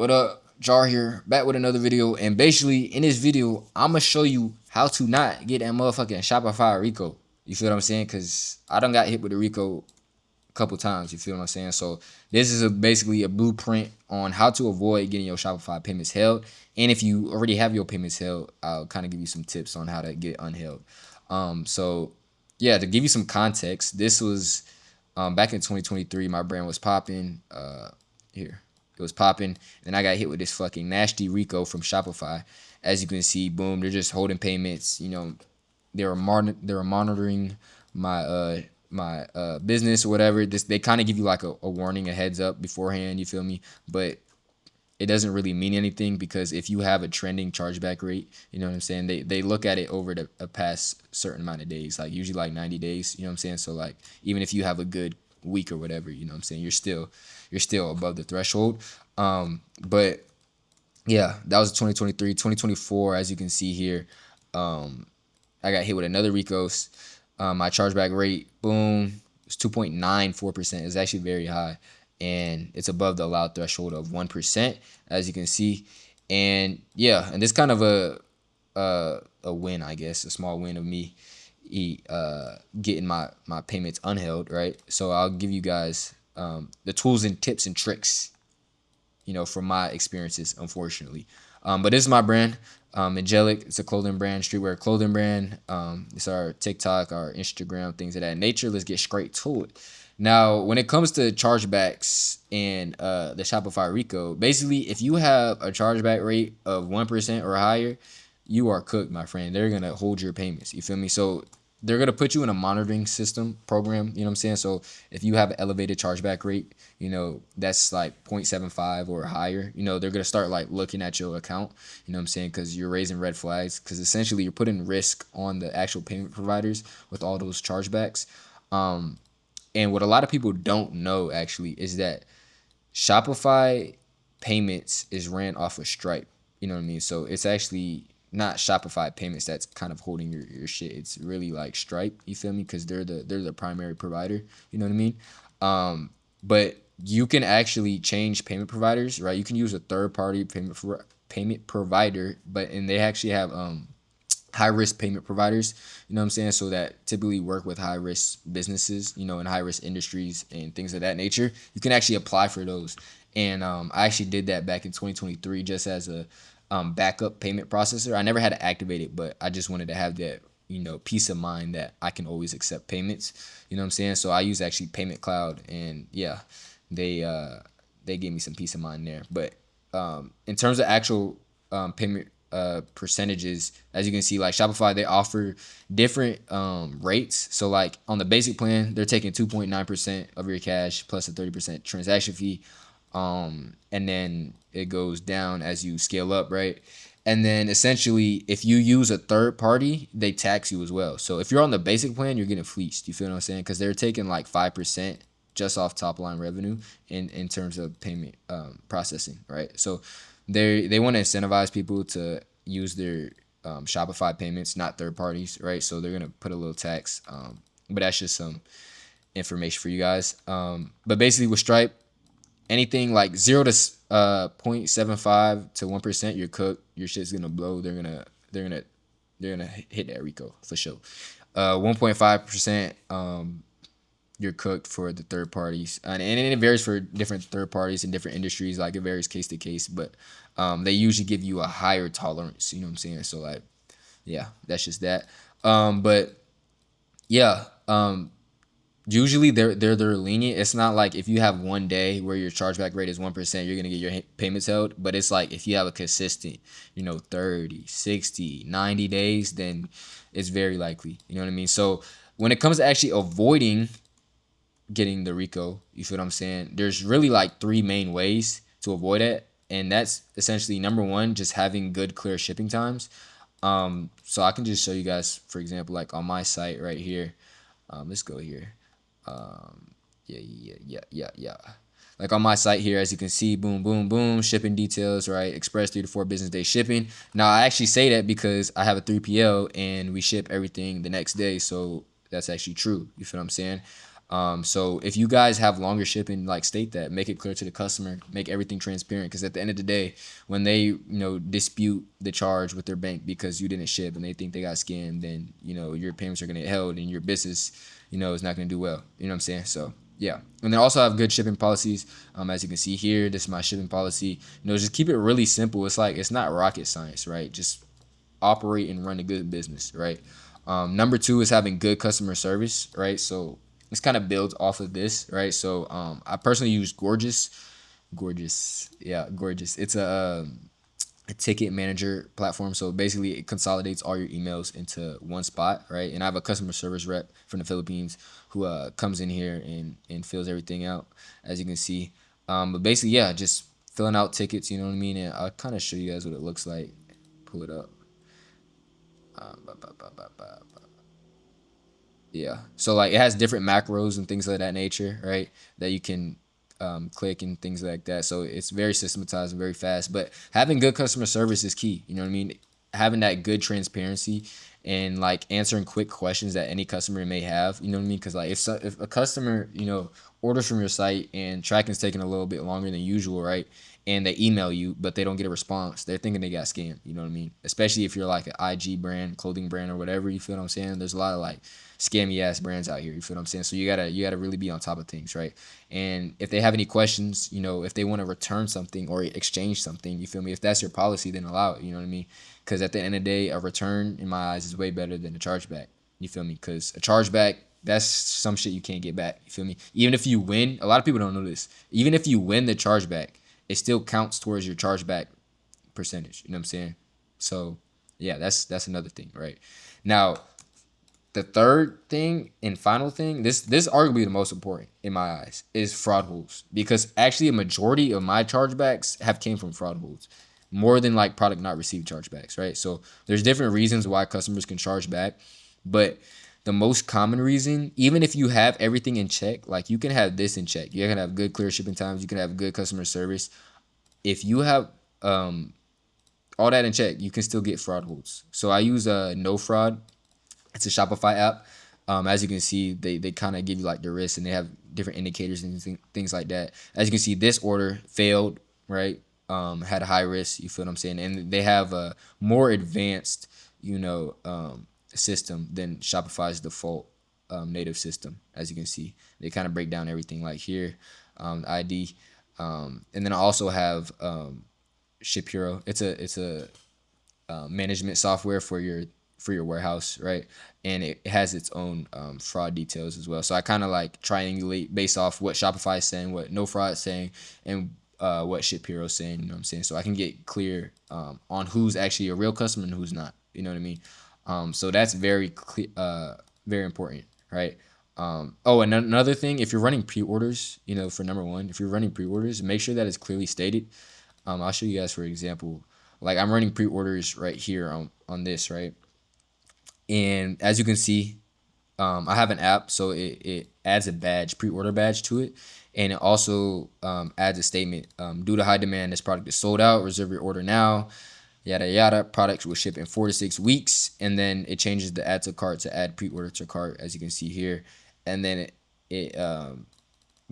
What up? Jar here, back with another video. And basically, in this video, I'm gonna show you how to not get that motherfucking Shopify Rico. You feel what I'm saying? Cause I done got hit with a Rico a couple times. You feel what I'm saying? So this is basically a blueprint on how to avoid getting your Shopify payments held. And if you already have your payments held, I'll kind of give you some tips on how to get unheld. So yeah, to give you some context, this was back in 2023. My brand was popping. Here it was popping, and I got hit with this fucking nasty Rico from Shopify. As you can see, boom, they're just holding payments. You know, they were monitoring my business or whatever. They kind of give you like a warning, a heads up beforehand. You feel me? But it doesn't really mean anything because if you have a trending chargeback rate, you know what I'm saying? They look at it over a past certain amount of days, like usually like 90 days. You know what I'm saying? So like even if you have a good week or whatever, you know what I'm saying, you're still above the threshold. But yeah, that was 2023. 2024, as you can see here, I got hit with another Ricos. My chargeback rate, boom, it's 2.94%. It's actually very high, and it's above the allowed threshold of 1%, as you can see. And yeah, and this kind of a win, I guess, a small win of me getting my payments unheld, right? So I'll give you guys the tools and tips and tricks, you know, from my experiences, unfortunately. But this is my brand, Angelic. It's a clothing brand, streetwear clothing brand. It's our TikTok, our Instagram, things of that nature. Let's get straight to it. Now, when it comes to chargebacks and the Shopify Rico, basically, if you have a chargeback rate of 1% or higher, you are cooked, my friend. They're going to hold your payments. You feel me? So they're going to put you in a monitoring system program. You know what I'm saying? So if you have an elevated chargeback rate, you know, that's like 0.75 or higher, you know, they're going to start like looking at your account, you know what I'm saying? Because you're raising red flags, because essentially you're putting risk on the actual payment providers with all those chargebacks. And what a lot of people don't know actually is that Shopify payments is ran off of Stripe. You know what I mean? So it's actually not Shopify payments that's kind of holding your shit. It's really like Stripe. You feel me? Because they're the primary provider. You know what I mean? But you can actually change payment providers, right? You can use a third party payment provider, and they actually have high risk payment providers, you know what I'm saying? So that typically work with high risk businesses, you know, in high risk industries and things of that nature. You can actually apply for those. And I actually did that back in 2023 just as a backup payment processor. I never had to activate it, but I just wanted to have that, you know, peace of mind that I can always accept payments. You know what I'm saying? So I use actually Payment Cloud, and yeah, they gave me some peace of mind there. But in terms of actual payment percentages, as you can see, like Shopify, they offer different rates. So like on the basic plan, they're taking 2.9% of your cash plus a 30% transaction fee. And then it goes down as you scale up, right? And then essentially, if you use a third party, they tax you as well. So if you're on the basic plan, you're getting fleeced. You feel what I'm saying? Because they're taking like 5% just off top line revenue in terms of payment processing, right? So they want to incentivize people to use their Shopify payments, not third parties, right? So they're gonna put a little tax, but that's just some information for you guys. But basically with Stripe, anything like 0 to 0.75 to 1%, you're cooked. Your shit's gonna blow. They're gonna hit that Rico for sure. 1.5%, you're cooked for the third parties, and it varies for different third parties in different industries. Like it varies case to case, but they usually give you a higher tolerance. You know what I'm saying? So like, yeah, that's just that. But yeah, usually they're lenient. It's not like if you have one day where your chargeback rate is 1%, you're gonna get your payments held. But it's like if you have a consistent, you know, 30, 60, 90 days, then it's very likely. You know what I mean? So when it comes to actually avoiding getting the Rico, you feel what I'm saying? There's really like three main ways to avoid it. And that's essentially number one, just having good, clear shipping times. So I can just show you guys, for example, like on my site right here. Let's go here. Yeah. Like on my site here, as you can see, boom, boom, boom, shipping details, right? Express 3 to 4 business day shipping. Now, I actually say that because I have a 3PL and we ship everything the next day. So that's actually true. You feel what I'm saying? So if you guys have longer shipping, like state that, make it clear to the customer, make everything transparent. Because at the end of the day, when they dispute the charge with their bank because you didn't ship and they think they got scammed, then your payments are gonna get held and your business is not gonna do well. You know what I'm saying? So yeah, and then also have good shipping policies. As you can see here, this is my shipping policy. Just keep it really simple. It's not rocket science, right? Just operate and run a good business, right? Number two is having good customer service, right? So this kind of builds off of this, right? So I personally use Gorgeous, yeah, Gorgeous. It's a ticket manager platform. So basically, it consolidates all your emails into one spot, right? And I have a customer service rep from the Philippines who comes in here and fills everything out, as you can see. But basically, yeah, just filling out tickets. You know what I mean? And I'll kind of show you guys what it looks like. Pull it up. Ba, ba, ba, ba, ba. Yeah. So like it has different macros and things of that nature, right? That you can click and things like that. So it's very systematized and very fast. But having good customer service is key. You know what I mean? Having that good transparency and like answering quick questions that any customer may have. You know what I mean? Because like if a customer orders from your site and tracking's taking a little bit longer than usual, right? And they email you, but they don't get a response. They're thinking they got scammed. You know what I mean? Especially if you're like an IG brand, clothing brand, or whatever. You feel what I'm saying? There's a lot of like scammy ass brands out here. You feel what I'm saying? So you gotta really be on top of things, right? And if they have any questions, if they want to return something or exchange something, you feel me? If that's your policy, then allow it. You know what I mean? Because at the end of the day, a return in my eyes is way better than a chargeback. You feel me? Because a chargeback, that's some shit you can't get back. You feel me? Even if you win, a lot of people don't know this. Even if you win the chargeback, it still counts towards your chargeback percentage. You know what I'm saying? So yeah, that's another thing, right? Now, the third thing and final thing, this arguably the most important in my eyes, is fraud holds. Because actually a majority of my chargebacks have came from fraud holds. More than like product not received chargebacks, right? So there's different reasons why customers can charge back. But the most common reason, even if you have everything in check, like you can have this in check. You can have good clear shipping times, you can have good customer service. If you have all that in check, you can still get fraud holds. So I use No Fraud. It's a Shopify app. As you can see, they kind of give you like the risk and they have different indicators and things like that. As you can see, this order failed, right? Had a high risk. You feel what I'm saying? And they have a more advanced, system than Shopify's default native system. As you can see, they kind of break down everything like here, ID, and then I also have Shipiro. It's a management software for your warehouse, right? And it has its own fraud details as well. So I kind of like triangulate based off what Shopify is saying, what No Fraud is saying, and what Shipiro is saying. You know what I'm saying? So I can get clear on who's actually a real customer and who's not. You know what I mean? So that's very clear, very important, right? Oh, and another thing, if you're running pre-orders, for number one, if you're running pre-orders, make sure that it's clearly stated. I'll show you guys for example. Like I'm running pre-orders right here on this, right? And as you can see, I have an app, so it adds a badge, pre-order badge to it. And it also adds a statement, due to high demand, this product is sold out, reserve your order now, yada, yada. Products will ship in 4 to 6 weeks. And then it changes the add to cart to add pre-order to cart, as you can see here. And then it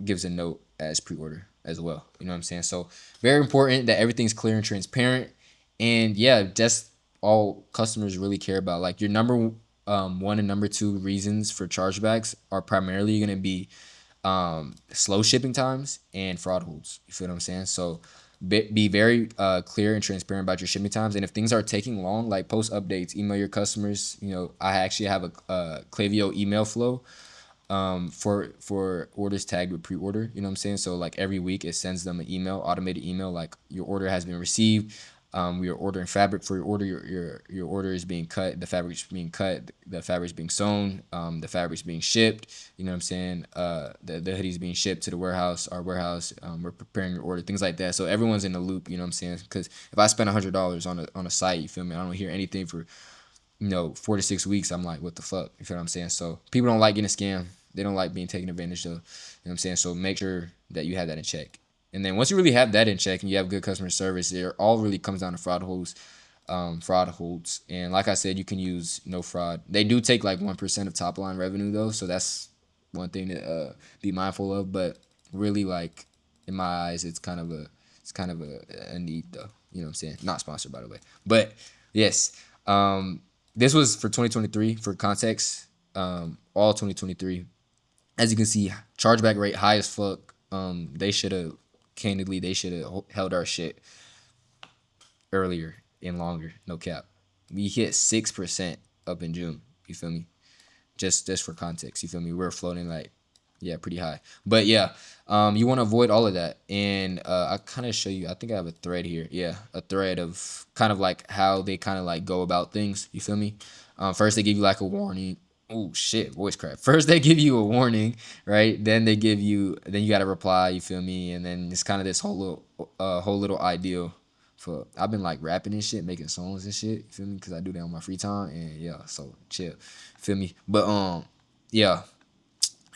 gives a note as pre-order as well. You know what I'm saying? So very important that everything's clear and transparent. And yeah, that's all customers really care about. Like your number one and number two reasons for chargebacks are primarily going to be slow shipping times and fraud holds. You feel what I'm saying? So be very clear and transparent about your shipping times. And if things are taking long, like post updates, email your customers. I actually have a Klaviyo email flow for orders tagged with pre-order. You know what I'm saying? So like every week it sends them an email, automated email, like your order has been received. We are ordering fabric for your order. Your order is being cut. The fabric is being cut. The fabric is being sewn. The fabric is being shipped. You know what I'm saying? The hoodie is being shipped to the warehouse. Our warehouse. We're preparing your order. Things like that. So everyone's in the loop. You know what I'm saying? Because if I spend $100 on a site, you feel me? I don't hear anything for 4 to 6 weeks. I'm like, what the fuck? You feel what I'm saying? So people don't like getting scammed. They don't like being taken advantage of. You know what I'm saying? So make sure that you have that in check. And then once you really have that in check and you have good customer service, it all really comes down to fraud holds. And like I said, you can use No Fraud. They do take like 1% of top line revenue though, so that's one thing to be mindful of. But really, like in my eyes, it's kind of a need though. You know what I'm saying? Not sponsored, by the way. But yes, this was for 2023 for context. All 2023. As you can see, chargeback rate high as fuck. They should have candidly they should have held our shit earlier and longer. No cap. We hit 6% up in June. You feel me? Just for context. You feel me? We're floating like, yeah, pretty high. But yeah, you want to avoid all of that. And I kind of show you. I think I have a thread here. Yeah, a thread of kind of like how they kind of like go about things. You feel me? First they give you like a warning. Oh shit, voice crack. First they give you a warning, right? Then you gotta reply. You feel me? And then it's kind of this whole little ideal for. I've been like rapping and shit, making songs and shit. You feel me? Because I do that on my free time. And yeah, so chill. Feel me? But yeah.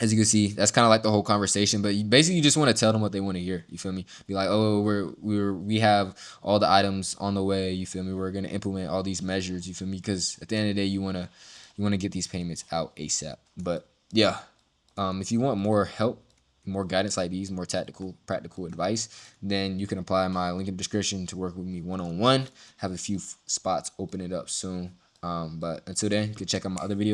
As you can see, that's kind of like the whole conversation. But you just want to tell them what they want to hear. You feel me? Be like, oh, we have all the items on the way. You feel me? We're gonna implement all these measures. You feel me? Because at the end of the day, you wanna get these payments out ASAP. But yeah, if you want more help, more guidance like these, more tactical, practical advice, then you can apply my link in the description to work with me one-on-one. Have a few spots open it up soon. But until then, you can check out my other videos.